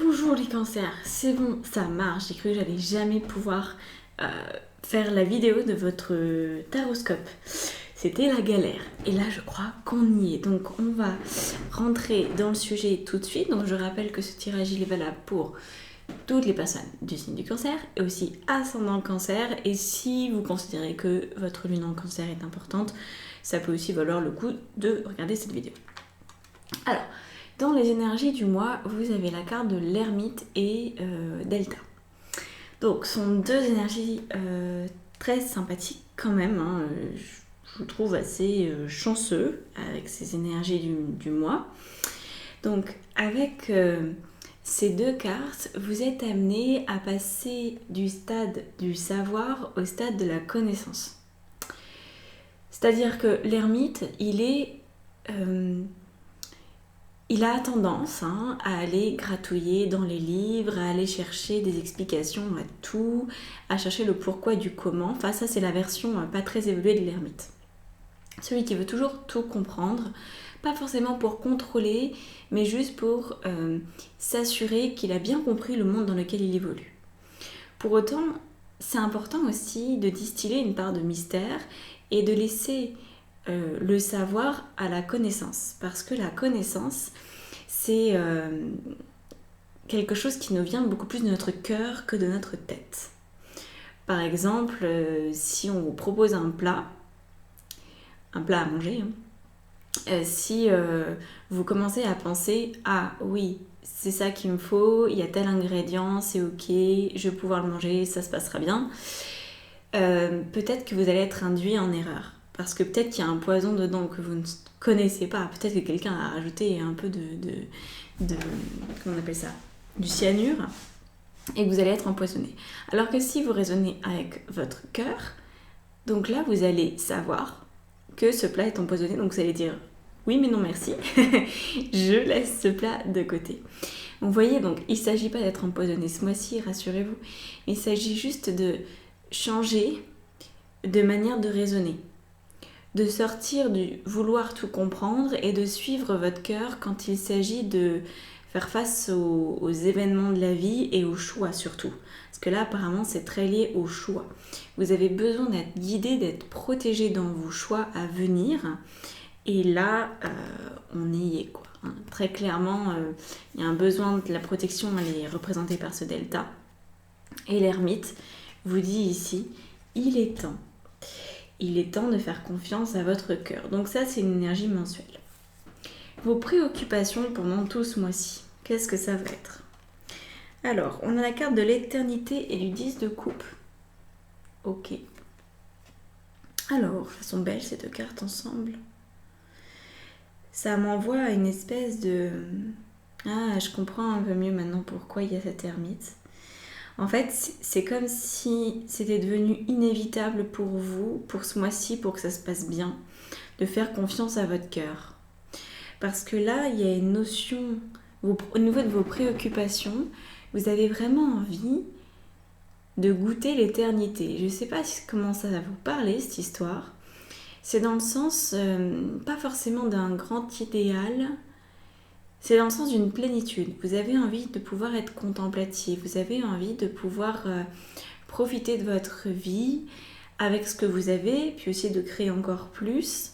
Bonjour les cancers, c'est bon, ça marche. J'ai cru que j'allais jamais pouvoir faire la vidéo de votre taroscope. C'était la galère. Et là, je crois qu'on y est. Donc, on va rentrer dans le sujet tout de suite. Donc, je rappelle que ce tirage, il est valable pour toutes les personnes du signe du cancer et aussi ascendant cancer. Et si vous considérez que votre lune en cancer est importante, ça peut aussi valoir le coup de regarder cette vidéo. Alors, dans les énergies du mois, vous avez la carte de l'ermite et Delta. Donc, ce sont deux énergies très sympathiques quand même. Je vous trouve assez chanceux avec ces énergies du mois. Donc, avec ces deux cartes, vous êtes amené à passer du stade du savoir au stade de la connaissance. C'est-à-dire que l'ermite, il a tendance à aller gratouiller dans les livres, à aller chercher des explications à tout, à chercher le pourquoi du comment. Enfin, ça, c'est la version pas très évoluée de l'ermite. Celui qui veut toujours tout comprendre, pas forcément pour contrôler, mais juste pour s'assurer qu'il a bien compris le monde dans lequel il évolue. Pour autant, c'est important aussi de distiller une part de mystère et de laisser le savoir à la connaissance, parce que la connaissance, c'est quelque chose qui nous vient beaucoup plus de notre cœur que de notre tête. Par exemple, si on vous propose un plat à manger, si vous commencez à penser « Ah oui, c'est ça qu'il me faut, il y a tel ingrédient, c'est ok, je vais pouvoir le manger, ça se passera bien », peut-être que vous allez être induit en erreur. Parce que peut-être qu'il y a un poison dedans que vous ne connaissez pas. Peut-être que quelqu'un a rajouté un peu comment on appelle ça, du cyanure, et que vous allez être empoisonné. Alors que si vous raisonnez avec votre cœur, donc là vous allez savoir que ce plat est empoisonné, donc vous allez dire oui mais non merci, je laisse ce plat de côté. Vous voyez, donc il ne s'agit pas d'être empoisonné ce mois-ci, rassurez-vous, il s'agit juste de changer de manière de raisonner, de sortir du vouloir tout comprendre et de suivre votre cœur quand il s'agit de faire face aux événements de la vie et aux choix surtout. Parce que là, apparemment, c'est très lié aux choix. Vous avez besoin d'être guidé, d'être protégé dans vos choix à venir. Et là, on y est, quoi. Très clairement, il y a un besoin de la protection, elle est représentée par ce delta. Et l'ermite vous dit ici, il est temps. Il est temps de faire confiance à votre cœur. Donc ça, c'est une énergie mensuelle. Vos préoccupations pendant tout ce mois-ci, qu'est-ce que ça va être? Alors, on a la carte de l'éternité et du 10 de coupe. Ok. Alors, elles sont belles ces deux cartes ensemble. Ça m'envoie à une espèce de... Ah, je comprends un peu mieux maintenant pourquoi il y a cette ermite. En fait, c'est comme si c'était devenu inévitable pour vous, pour ce mois-ci, pour que ça se passe bien, de faire confiance à votre cœur. Parce que là, il y a une notion, au niveau de vos préoccupations, vous avez vraiment envie de goûter l'éternité. Je ne sais pas comment ça va vous parler, cette histoire. C'est dans le sens, pas forcément d'un grand idéal, c'est dans le sens d'une plénitude. Vous avez envie de pouvoir être contemplatif, vous avez envie de pouvoir profiter de votre vie avec ce que vous avez, puis aussi de créer encore plus.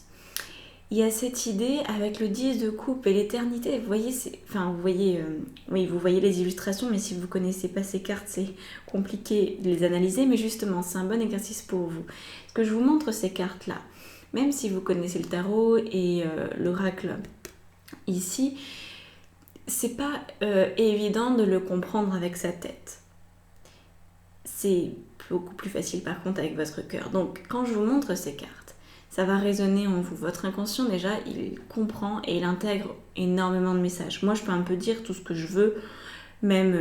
Il y a cette idée avec le 10 de coupe et l'éternité. Vous voyez, vous voyez les illustrations, mais si vous ne connaissez pas ces cartes, c'est compliqué de les analyser. Mais justement, c'est un bon exercice pour vous. Ce que je vous montre ces cartes-là, même si vous connaissez le tarot et l'oracle ici, c'est pas évident de le comprendre avec sa tête. C'est beaucoup plus facile par contre avec votre cœur. Donc quand je vous montre ces cartes, ça va résonner en vous. Votre inconscient déjà, il comprend et il intègre énormément de messages. Moi je peux un peu dire tout ce que je veux, même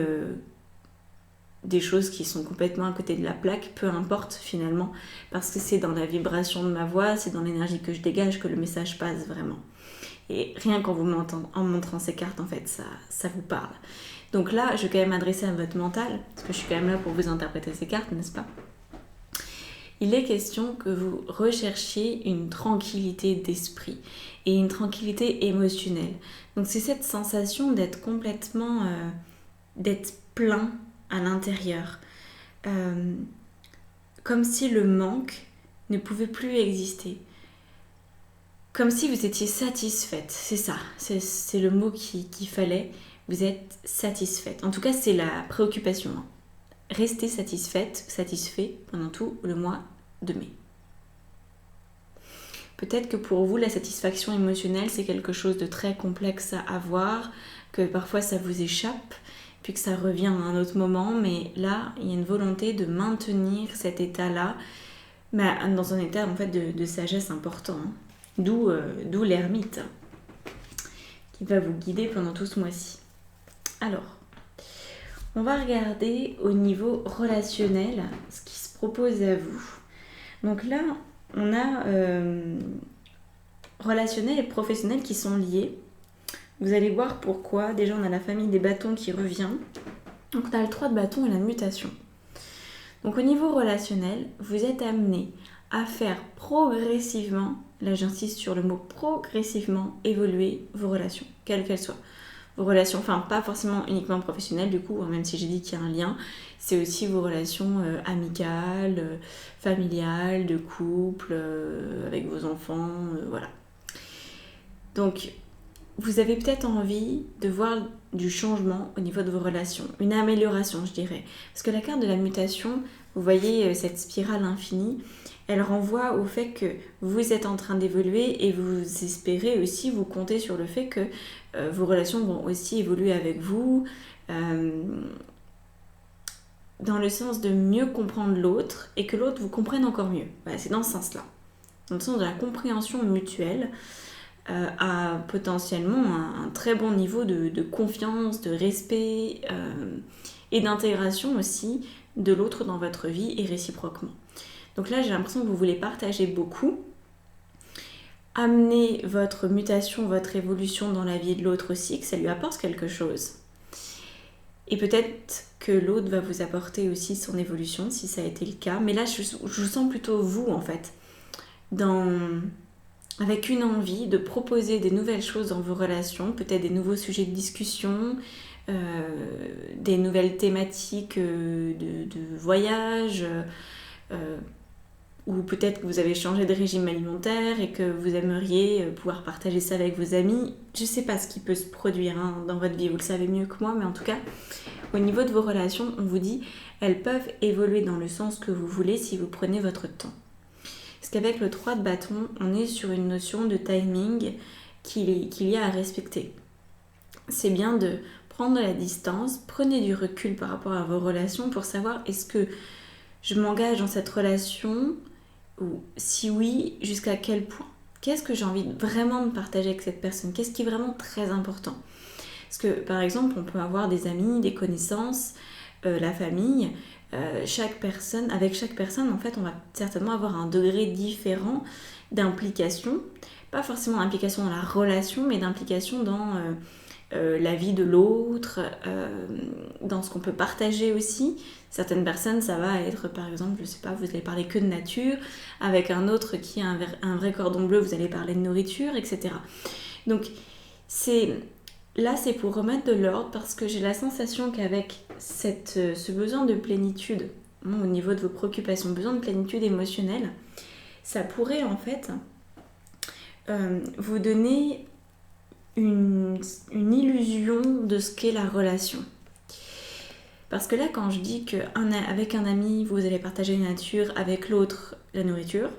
des choses qui sont complètement à côté de la plaque, peu importe finalement, parce que c'est dans la vibration de ma voix, c'est dans l'énergie que je dégage que le message passe vraiment. Et rien qu'en vous en montrant ces cartes, en fait, ça vous parle. Donc là, je vais quand même m'adresser à votre mental, parce que je suis quand même là pour vous interpréter ces cartes, n'est-ce pas? Il est question que vous recherchiez une tranquillité d'esprit et une tranquillité émotionnelle. Donc c'est cette sensation d'être complètement d'être plein à l'intérieur. Comme si le manque ne pouvait plus exister. Comme si vous étiez satisfaite, c'est ça, c'est le mot qu'il fallait. Vous êtes satisfaite. En tout cas, c'est la préoccupation. Restez satisfaite, satisfait pendant tout le mois de mai. Peut-être que pour vous, la satisfaction émotionnelle, c'est quelque chose de très complexe à avoir, que parfois ça vous échappe, puis que ça revient à un autre moment, mais là, il y a une volonté de maintenir cet état-là, mais dans un état en fait de sagesse important. D'où l'ermite qui va vous guider pendant tout ce mois-ci. Alors, on va regarder au niveau relationnel ce qui se propose à vous. Donc là, on a relationnel et professionnel qui sont liés. Vous allez voir pourquoi. Déjà, on a la famille des bâtons qui revient. Donc, on a le 3 de bâtons et la mutation. Donc, au niveau relationnel, vous êtes amené à faire progressivement, là j'insiste sur le mot progressivement, évoluer vos relations, quelles qu'elles soient. Vos relations, enfin pas forcément uniquement professionnelles du coup, même si j'ai dit qu'il y a un lien, c'est aussi vos relations amicales, familiales, de couple, avec vos enfants, voilà. Donc, vous avez peut-être envie de voir du changement au niveau de vos relations, une amélioration je dirais. Parce que la carte de la mutation, vous voyez cette spirale infinie, elle renvoie au fait que vous êtes en train d'évoluer et vous espérez aussi, vous comptez sur le fait que vos relations vont aussi évoluer avec vous, dans le sens de mieux comprendre l'autre et que l'autre vous comprenne encore mieux. Voilà, c'est dans ce sens-là. Dans le sens de la compréhension mutuelle, à potentiellement un très bon niveau de confiance, de respect et d'intégration aussi de l'autre dans votre vie et réciproquement. Donc là, j'ai l'impression que vous voulez partager beaucoup, amener votre mutation, votre évolution dans la vie de l'autre aussi, que ça lui apporte quelque chose. Et peut-être que l'autre va vous apporter aussi son évolution, si ça a été le cas. Mais là, je vous sens plutôt vous, en fait, avec une envie de proposer des nouvelles choses dans vos relations, peut-être des nouveaux sujets de discussion, des nouvelles thématiques de voyage, ou peut-être que vous avez changé de régime alimentaire et que vous aimeriez pouvoir partager ça avec vos amis. Je ne sais pas ce qui peut se produire dans votre vie, vous le savez mieux que moi, mais en tout cas, au niveau de vos relations, on vous dit elles peuvent évoluer dans le sens que vous voulez si vous prenez votre temps. Parce qu'avec le 3 de bâton, on est sur une notion de timing qu'il y a à respecter. C'est bien de prendre la distance, prenez du recul par rapport à vos relations pour savoir est-ce que je m'engage dans cette relation ou si oui, jusqu'à quel point? Qu'est-ce que j'ai envie vraiment de partager avec cette personne? Qu'est-ce qui est vraiment très important? Parce que par exemple, on peut avoir des amis, des connaissances, la famille, avec chaque personne, en fait, on va certainement avoir un degré différent d'implication. Pas forcément d'implication dans la relation, mais d'implication dans la vie de l'autre, dans ce qu'on peut partager aussi. Certaines personnes, ça va être, par exemple, je sais pas, vous allez parler que de nature, avec un autre qui a un vrai cordon bleu, vous allez parler de nourriture, etc. Donc, là, c'est pour remettre de l'ordre, parce que j'ai la sensation qu'avec ce besoin de plénitude, au niveau de vos préoccupations, besoin de plénitude émotionnelle, ça pourrait, en fait, vous donner une illusion de ce qu'est la relation. Parce que là, quand je dis qu'avec un ami, vous allez partager la nature, avec l'autre, la nourriture,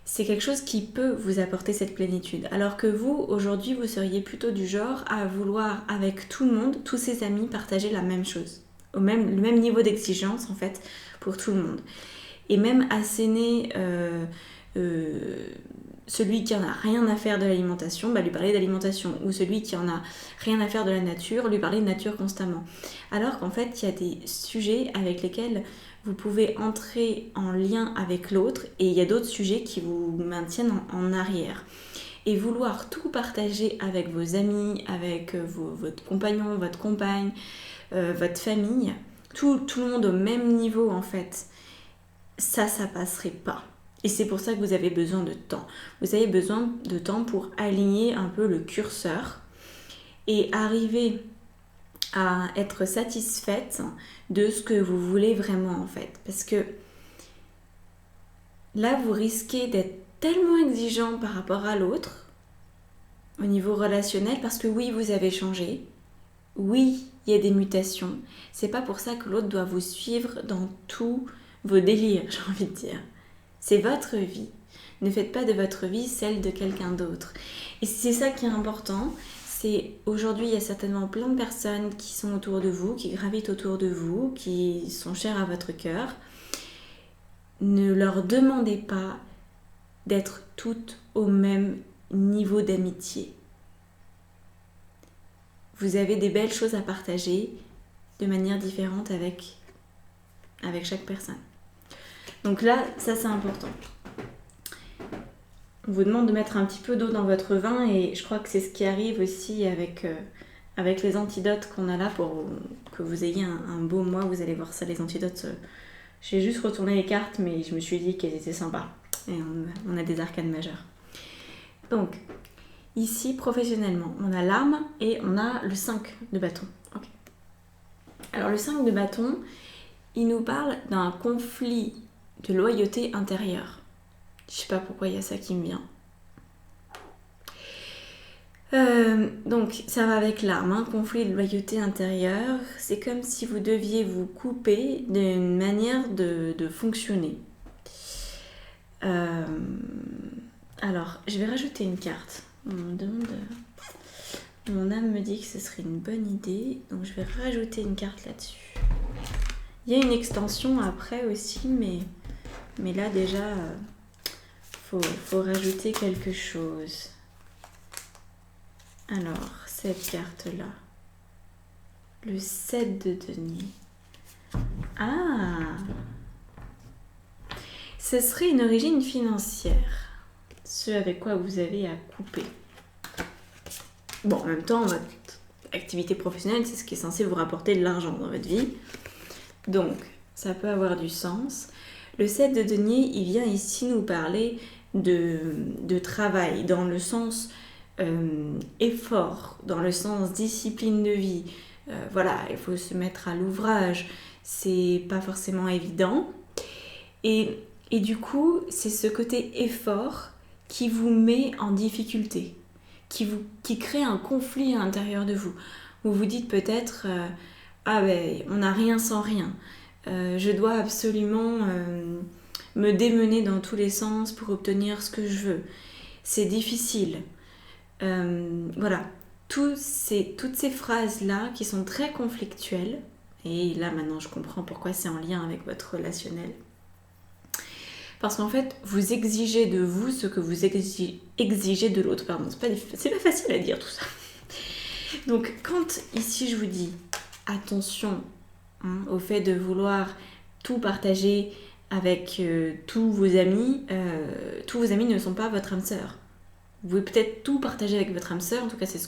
c'est quelque chose qui peut vous apporter cette plénitude. Alors que vous, aujourd'hui, vous seriez plutôt du genre à vouloir, avec tout le monde, tous ses amis, partager la même chose. Le même niveau d'exigence, en fait, pour tout le monde. Et même asséner celui qui en a rien à faire de l'alimentation, lui parler d'alimentation, ou celui qui en a rien à faire de la nature, lui parler de nature constamment. Alors qu'en fait, il y a des sujets avec lesquels vous pouvez entrer en lien avec l'autre, et il y a d'autres sujets qui vous maintiennent en arrière. Et vouloir tout partager avec vos amis, avec votre compagnon, votre compagne, votre famille, tout le monde au même niveau en fait, ça passerait pas. Et c'est pour ça que vous avez besoin de temps. Vous avez besoin de temps pour aligner un peu le curseur et arriver à être satisfaite de ce que vous voulez vraiment en fait. Parce que là, vous risquez d'être tellement exigeant par rapport à l'autre, au niveau relationnel, parce que oui, vous avez changé. Oui, il y a des mutations. C'est pas pour ça que l'autre doit vous suivre dans tous vos délires, j'ai envie de dire. C'est votre vie. Ne faites pas de votre vie celle de quelqu'un d'autre. Et c'est ça qui est important. C'est aujourd'hui, il y a certainement plein de personnes qui sont autour de vous, qui gravitent autour de vous, qui sont chères à votre cœur. Ne leur demandez pas d'être toutes au même niveau d'amitié. Vous avez des belles choses à partager de manière différente avec chaque personne. Donc là, ça c'est important. On vous demande de mettre un petit peu d'eau dans votre vin et je crois que c'est ce qui arrive aussi avec les antidotes qu'on a là pour que vous ayez un beau mois. Vous allez voir ça, les antidotes. J'ai juste retourné les cartes, mais je me suis dit qu'elles étaient sympas. Et on a des arcanes majeures. Donc, ici, professionnellement, on a l'arme et on a le 5 de bâton. Okay. Alors, le 5 de bâton, il nous parle d'un conflit de loyauté intérieure. Je sais pas pourquoi il y a ça qui me vient. Donc, ça va avec l'arme, hein, conflit de loyauté intérieure. C'est comme si vous deviez vous couper d'une manière de fonctionner. Alors, je vais rajouter une carte. Mon âme me dit que ce serait une bonne idée, donc je vais rajouter une carte là-dessus. Il y a une extension après aussi, mais là déjà, faut rajouter quelque chose. Alors, cette carte-là, le 7 de denier. Ah! Ce serait une origine financière, ce avec quoi vous avez à couper. Bon, en même temps, votre activité professionnelle, c'est ce qui est censé vous rapporter de l'argent dans votre vie. Donc, ça peut avoir du sens. Le 7 de denier, il vient ici nous parler de travail, dans le sens effort, dans le sens discipline de vie. Voilà, il faut se mettre à l'ouvrage. C'est pas forcément évident. Et du coup, c'est ce côté effort qui vous met en difficulté, qui crée un conflit à l'intérieur de vous. Vous vous dites peut-être ah ben on n'a rien sans rien. Je dois absolument me démener dans tous les sens pour obtenir ce que je veux. C'est difficile. Voilà, toutes ces phrases-là qui sont très conflictuelles, et là maintenant je comprends pourquoi c'est en lien avec votre relationnel. Parce qu'en fait, vous exigez de vous ce que vous exigez de l'autre. Pardon, c'est pas facile à dire tout ça. Donc quand ici je vous dis attention au fait de vouloir tout partager avec tous vos amis ne sont pas votre âme sœur. Vous pouvez peut-être tout partager avec votre âme sœur, en tout cas c'est ce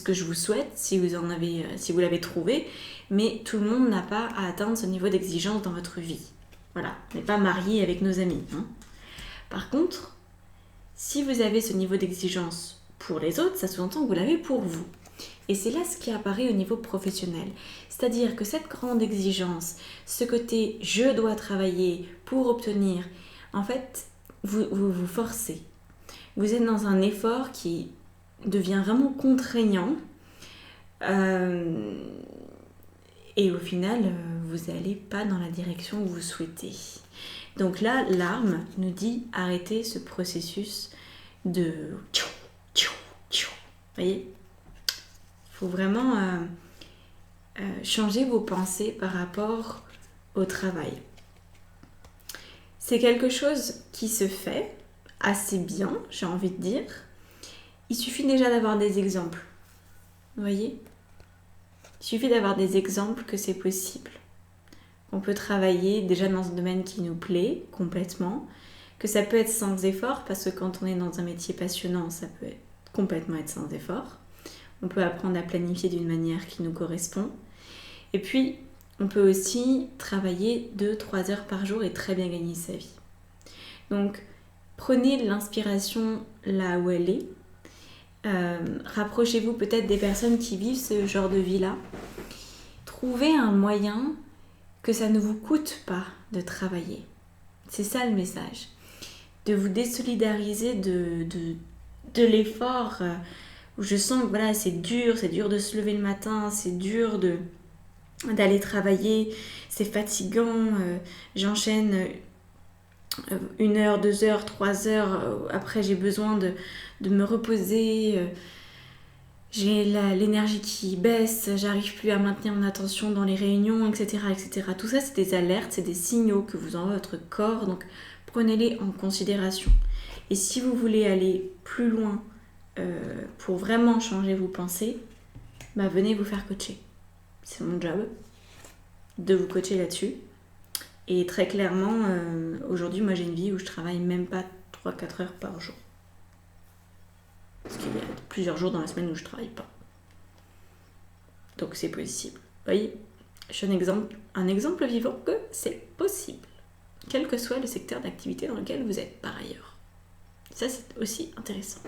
que je vous souhaite si vous l'avez trouvé, mais tout le monde n'a pas à atteindre ce niveau d'exigence dans votre vie. Voilà, on n'est pas marié avec nos amis. Hein. Par contre, si vous avez ce niveau d'exigence pour les autres, ça sous-entend que vous l'avez pour vous. Et c'est là ce qui apparaît au niveau professionnel. C'est-à-dire que cette grande exigence, ce côté je dois travailler pour obtenir, en fait, vous forcez. Vous êtes dans un effort qui devient vraiment contraignant. Et au final, vous n'allez pas dans la direction où vous souhaitez. Donc là, l'arme nous dit arrêtez ce processus de... Vous voyez ? Il faut vraiment changer vos pensées par rapport au travail. C'est quelque chose qui se fait assez bien, j'ai envie de dire. Il suffit déjà d'avoir des exemples. Vous voyez ? Il suffit d'avoir des exemples que c'est possible. On peut travailler déjà dans un domaine qui nous plaît complètement, que ça peut être sans effort, parce que quand on est dans un métier passionnant, ça peut complètement être sans effort. On peut apprendre à planifier d'une manière qui nous correspond. Et puis, on peut aussi travailler 2-3 heures par jour et très bien gagner sa vie. Donc, prenez l'inspiration là où elle est. Rapprochez-vous peut-être des personnes qui vivent ce genre de vie-là. Trouvez un moyen que ça ne vous coûte pas de travailler. C'est ça le message. De vous désolidariser de l'effort où je sens que voilà, c'est dur de se lever le matin, c'est dur d'aller travailler, c'est fatigant, j'enchaîne 1 heure, 2 heures, 3 heures, après j'ai besoin de me reposer, j'ai l'énergie qui baisse, j'arrive plus à maintenir mon attention dans les réunions, etc., etc. Tout ça, c'est des alertes, c'est des signaux que vous envoie votre corps, donc prenez-les en considération. Et si vous voulez aller plus loin pour vraiment changer vos pensées, venez vous faire coacher. C'est mon job de vous coacher là-dessus. Et très clairement, aujourd'hui, moi j'ai une vie où je travaille même pas 3-4 heures par jour. Parce qu'il y a plusieurs jours dans la semaine où je travaille pas. Donc c'est possible. Vous voyez, je suis un exemple vivant que c'est possible. Quel que soit le secteur d'activité dans lequel vous êtes par ailleurs. Ça, c'est aussi intéressant.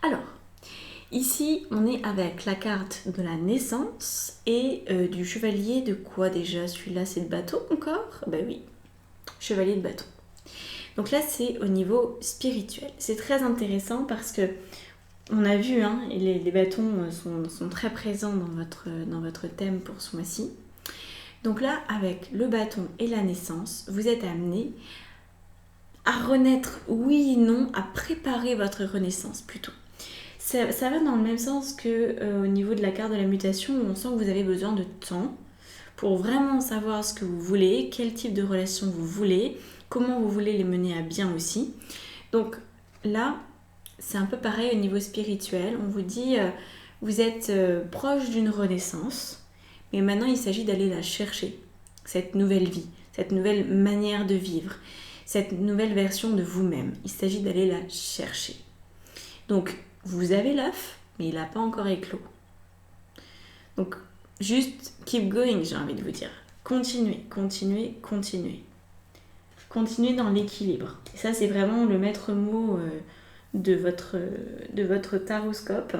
Alors, ici, on est avec la carte de la naissance et du chevalier de quoi déjà? Celui-là, c'est de bâton encore? Ben oui, chevalier de bâton. Donc là, c'est au niveau spirituel. C'est très intéressant parce que on a vu, les bâtons sont très présents dans votre thème pour ce mois-ci. Donc là, avec le bâton et la naissance, vous êtes amené à renaître, oui et non, à préparer votre renaissance plutôt. Ça va dans le même sens que au niveau de la carte de la mutation, où on sent que vous avez besoin de temps pour vraiment savoir ce que vous voulez, quel type de relation vous voulez, comment vous voulez les mener à bien aussi. Donc là, c'est un peu pareil au niveau spirituel. On vous dit, vous êtes proche d'une renaissance, mais maintenant il s'agit d'aller la chercher, cette nouvelle vie, cette nouvelle manière de vivre, cette nouvelle version de vous-même. Il s'agit d'aller la chercher. Donc, vous avez l'œuf, mais il n'a pas encore éclos. Donc, juste keep going, j'ai envie de vous dire. Continuez, continuez, continuez. Continuez dans l'équilibre. Et ça, c'est vraiment le maître mot de votre taroscope.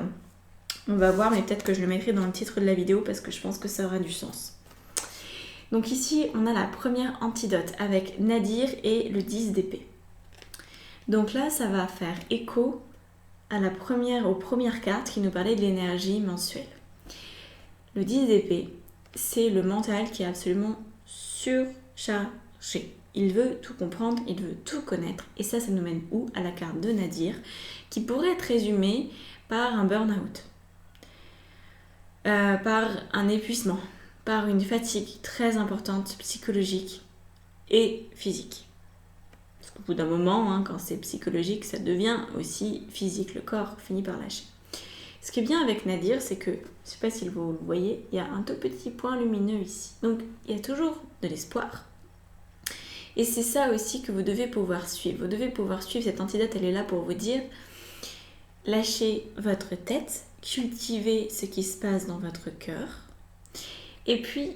On va voir, mais peut-être que je le mettrai dans le titre de la vidéo parce que je pense que ça aura du sens. Donc ici, on a la première antidote avec Nadir et le 10 d'épée. Donc là, ça va faire écho aux premières cartes qui nous parlaient de l'énergie mensuelle. Le 10 d'épée, c'est le mental qui est absolument surchargé. Il veut tout comprendre, il veut tout connaître. Et ça nous mène où? À la carte de Nadir, qui pourrait être résumée par un burn-out, par un épuisement, par une fatigue très importante psychologique et physique. Parce qu'au bout d'un moment, quand c'est psychologique, ça devient aussi physique. Le corps finit par lâcher. Ce qui est bien avec Nadir, c'est que, je ne sais pas si vous le voyez, il y a un tout petit point lumineux ici. Donc, il y a toujours de l'espoir. Et c'est ça aussi que vous devez pouvoir suivre. Vous devez pouvoir suivre cette antidote, elle est là pour vous dire, lâchez votre tête, cultivez ce qui se passe dans votre cœur. Et puis,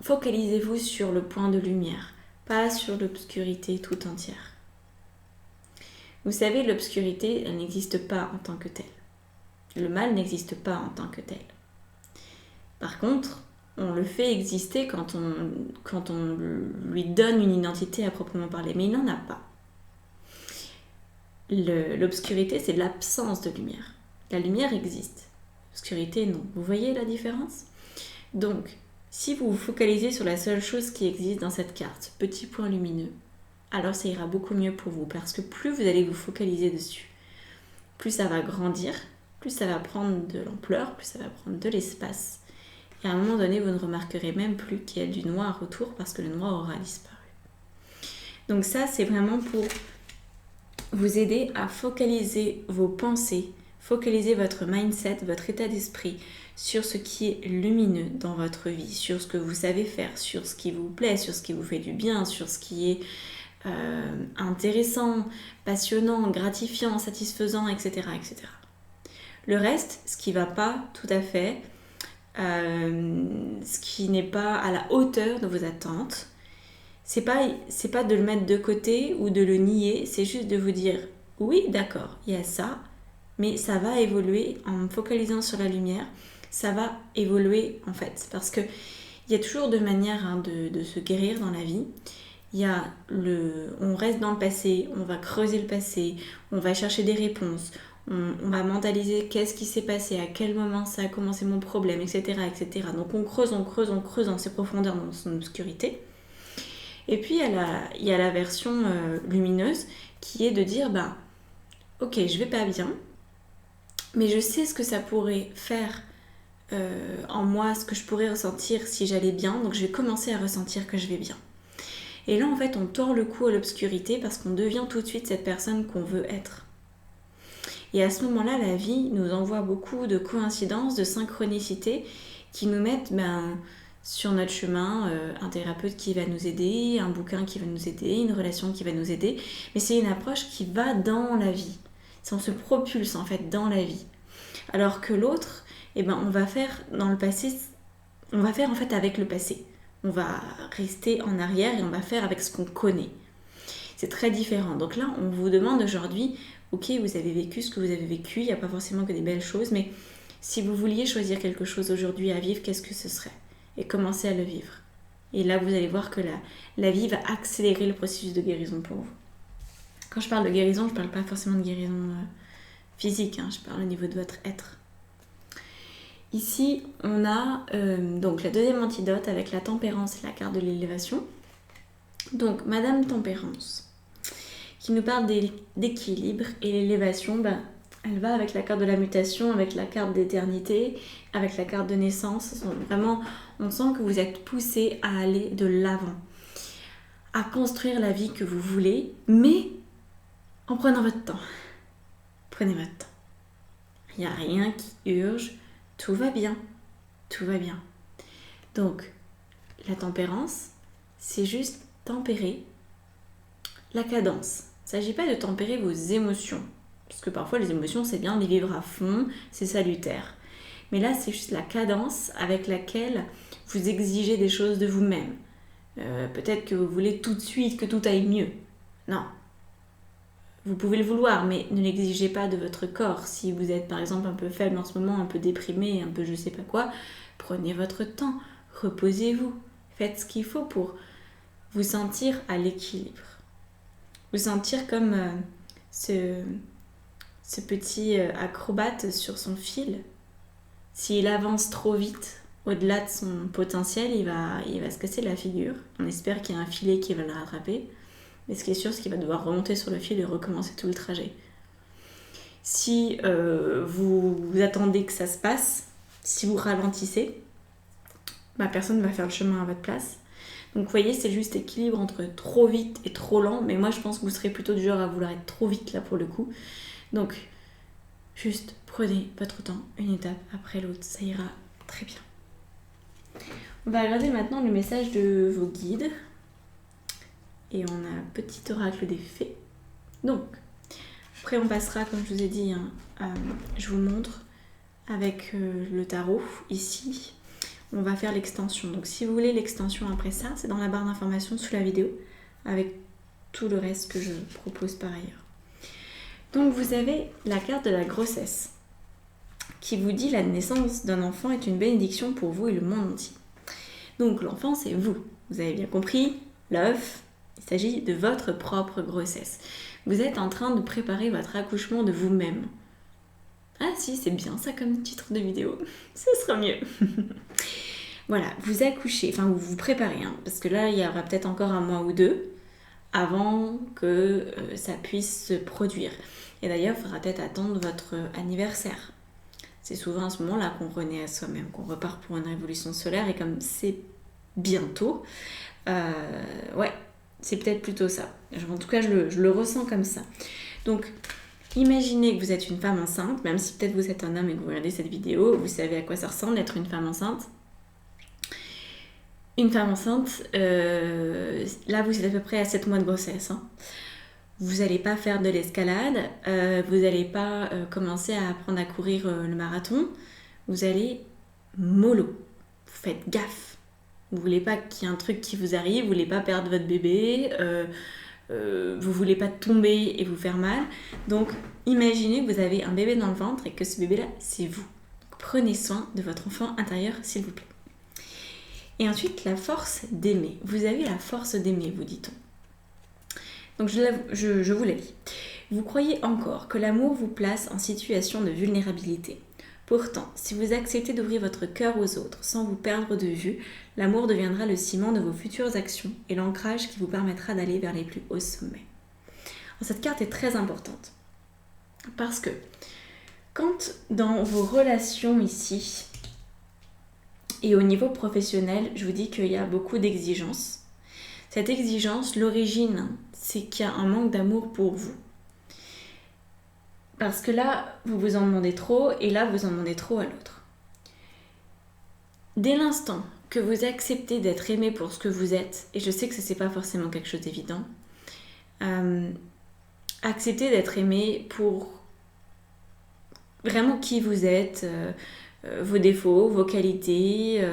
focalisez-vous sur le point de lumière, pas sur l'obscurité tout entière. Vous savez, l'obscurité, elle n'existe pas en tant que telle. Le mal n'existe pas en tant que tel. Par contre, on le fait exister quand on lui donne une identité à proprement parler, mais il n'en a pas. L'obscurité, c'est l'absence de lumière. La lumière existe. L'obscurité, non. Vous voyez la différence? Donc, si vous vous focalisez sur la seule chose qui existe dans cette carte, petit point lumineux, alors ça ira beaucoup mieux pour vous, parce que plus vous allez vous focaliser dessus, plus ça va grandir, plus ça va prendre de l'ampleur, plus ça va prendre de l'espace. Et à un moment donné, vous ne remarquerez même plus qu'il y a du noir autour, parce que le noir aura disparu. Donc ça, c'est vraiment pour vous aider à focaliser vos pensées, focaliser votre mindset, votre état d'esprit sur ce qui est lumineux dans votre vie, sur ce que vous savez faire, sur ce qui vous plaît, sur ce qui vous fait du bien, sur ce qui est intéressant, passionnant, gratifiant, satisfaisant, etc., etc. Le reste, ce qui ne va pas tout à fait, ce qui n'est pas à la hauteur de vos attentes, c'est pas de le mettre de côté ou de le nier, c'est juste de vous dire oui, d'accord, il y a ça, mais ça va évoluer en me focalisant sur la lumière, ça va évoluer en fait, parce que il y a toujours deux manières de se guérir dans la vie. Il y a on reste dans le passé, on va creuser le passé, on va chercher des réponses, on va mentaliser qu'est-ce qui s'est passé, à quel moment ça a commencé mon problème, etc., etc. Donc on creuse dans ses profondeurs, dans son obscurité. Et puis il y a la version lumineuse qui est de dire, ok, je vais pas bien, mais je sais ce que ça pourrait faire en moi, ce que je pourrais ressentir si j'allais bien, donc je vais commencer à ressentir que je vais bien. Et là, en fait, on tord le cou à l'obscurité parce qu'on devient tout de suite cette personne qu'on veut être. Et à ce moment-là, la vie nous envoie beaucoup de coïncidences, de synchronicités qui nous mettent sur notre chemin un thérapeute qui va nous aider, un bouquin qui va nous aider, une relation qui va nous aider. Mais c'est une approche qui va dans la vie. On se propulse en fait dans la vie. Alors que l'autre, on va faire dans le passé, on va faire en fait avec le passé. On va rester en arrière et on va faire avec ce qu'on connaît. C'est très différent. Donc là, on vous demande aujourd'hui, ok, vous avez vécu ce que vous avez vécu, il n'y a pas forcément que des belles choses, mais si vous vouliez choisir quelque chose aujourd'hui à vivre, qu'est-ce que ce serait? Et commencez à le vivre. Et là, vous allez voir que la vie va accélérer le processus de guérison pour vous. Quand je parle de guérison, je ne parle pas forcément de guérison physique, je parle au niveau de votre être. Ici, on a donc la deuxième antidote avec la tempérance et la carte de l'élévation. Donc, Madame Tempérance, qui nous parle d'équilibre, et l'élévation, elle va avec la carte de la mutation, avec la carte d'éternité, avec la carte de naissance. Vraiment, on sent que vous êtes poussé à aller de l'avant, à construire la vie que vous voulez, mais en prenant votre temps. Prenez votre temps. Il n'y a rien qui urge. Tout va bien, tout va bien. Donc, la tempérance, c'est juste tempérer la cadence. Il ne s'agit pas de tempérer vos émotions, parce que parfois les émotions, c'est bien de les vivre à fond, c'est salutaire. Mais là, c'est juste la cadence avec laquelle vous exigez des choses de vous-même. Peut-être que vous voulez tout de suite que tout aille mieux. Non. Vous pouvez le vouloir, mais ne l'exigez pas de votre corps. Si vous êtes par exemple un peu faible en ce moment, un peu déprimé, un peu je sais pas quoi, prenez votre temps, reposez-vous, faites ce qu'il faut pour vous sentir à l'équilibre. Vous sentir comme ce petit acrobate sur son fil. S'il avance trop vite, au-delà de son potentiel, il va se casser la figure. On espère qu'il y a un filet qui va le rattraper. Mais ce qui est sûr, c'est qu'il va devoir remonter sur le fil et recommencer tout le trajet. Si vous attendez que ça se passe, si vous ralentissez, personne ne va faire le chemin à votre place. Donc vous voyez, c'est juste équilibre entre trop vite et trop lent. Mais moi, je pense que vous serez plutôt du genre à vouloir être trop vite là pour le coup. Donc, juste prenez votre temps, une étape après l'autre. Ça ira très bien. On va regarder maintenant le message de vos guides. Et on a un petit oracle des fées. Donc, après on passera, comme je vous ai dit, je vous montre avec le tarot ici. On va faire l'extension. Donc si vous voulez l'extension après ça, c'est dans la barre d'informations sous la vidéo, avec tout le reste que je propose par ailleurs. Donc vous avez la carte de la grossesse, qui vous dit la naissance d'un enfant est une bénédiction pour vous et le monde entier. Donc l'enfant, c'est vous. Vous avez bien compris, l'œuf. Il s'agit de votre propre grossesse. Vous êtes en train de préparer votre accouchement de vous-même. Ah si, c'est bien ça comme titre de vidéo. Ce sera mieux. Voilà, vous accouchez, enfin vous vous préparez, parce que là, il y aura peut-être encore un mois ou deux avant que ça puisse se produire. Et d'ailleurs, il faudra peut-être attendre votre anniversaire. C'est souvent à ce moment-là qu'on renaît à soi-même, qu'on repart pour une révolution solaire, et comme c'est bientôt, c'est peut-être plutôt ça. En tout cas, je le ressens comme ça. Donc, imaginez que vous êtes une femme enceinte, même si peut-être vous êtes un homme et que vous regardez cette vidéo, vous savez à quoi ça ressemble d'être une femme enceinte. Une femme enceinte, là vous êtes à peu près à 7 mois de grossesse. Vous n'allez pas faire de l'escalade, vous n'allez pas commencer à apprendre à courir le marathon. Vous allez mollo. Vous faites gaffe. Vous voulez pas qu'il y ait un truc qui vous arrive, vous voulez pas perdre votre bébé, vous voulez pas tomber et vous faire mal. Donc imaginez que vous avez un bébé dans le ventre et que ce bébé-là, c'est vous. Donc, prenez soin de votre enfant intérieur, s'il vous plaît. Et ensuite, la force d'aimer. Vous avez la force d'aimer, vous dit-on. Donc je vous la lis. Vous croyez encore que l'amour vous place en situation de vulnérabilité. Pourtant, si vous acceptez d'ouvrir votre cœur aux autres sans vous perdre de vue, l'amour deviendra le ciment de vos futures actions et l'ancrage qui vous permettra d'aller vers les plus hauts sommets. Alors, cette carte est très importante parce que quand dans vos relations ici et au niveau professionnel, je vous dis qu'il y a beaucoup d'exigences. Cette exigence, l'origine, c'est qu'il y a un manque d'amour pour vous. Parce que là, vous vous en demandez trop et là, vous en demandez trop à l'autre. Dès l'instant que vous acceptez d'être aimé pour ce que vous êtes, et je sais que ce n'est pas forcément quelque chose d'évident, acceptez d'être aimé pour vraiment qui vous êtes, vos défauts, vos qualités,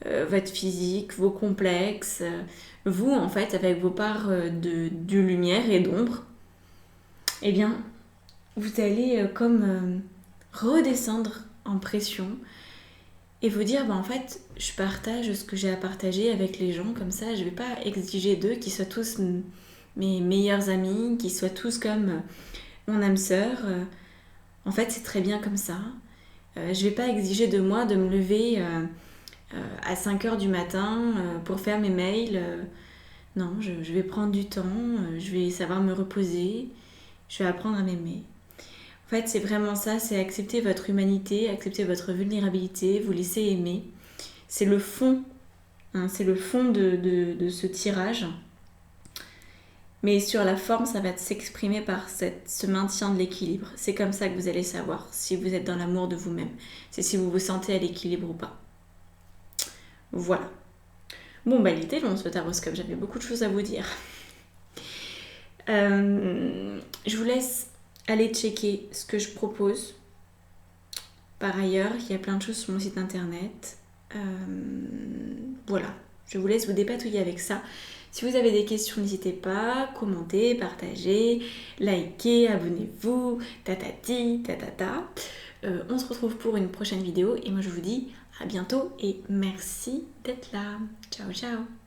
votre physique, vos complexes, vous en fait avec vos parts de lumière et d'ombre, eh bien vous allez comme redescendre en pression et vous dire en fait je partage ce que j'ai à partager avec les gens, comme ça je vais pas exiger d'eux qu'ils soient tous mes meilleurs amis, qu'ils soient tous comme mon âme sœur. En fait c'est très bien comme ça. Je vais pas exiger de moi de me lever à 5h du matin pour faire mes mails. Non, je vais prendre du temps, je vais savoir me reposer, je vais apprendre à m'aimer. En fait, c'est vraiment ça, c'est accepter votre humanité, accepter votre vulnérabilité, vous laisser aimer. C'est le fond, c'est le fond de ce tirage. Mais sur la forme, ça va s'exprimer par ce maintien de l'équilibre. C'est comme ça que vous allez savoir si vous êtes dans l'amour de vous-même. C'est si vous vous sentez à l'équilibre ou pas. Voilà. Bon, il était long ce taroscope, j'avais beaucoup de choses à vous dire. Je vous laisse aller checker ce que je propose. Par ailleurs, il y a plein de choses sur mon site internet. Voilà, je vous laisse vous dépatouiller avec ça. Si vous avez des questions, n'hésitez pas, commentez, partagez, likez, abonnez-vous, tatati, tatata. On se retrouve pour une prochaine vidéo et moi je vous dis à bientôt et merci d'être là. Ciao, ciao.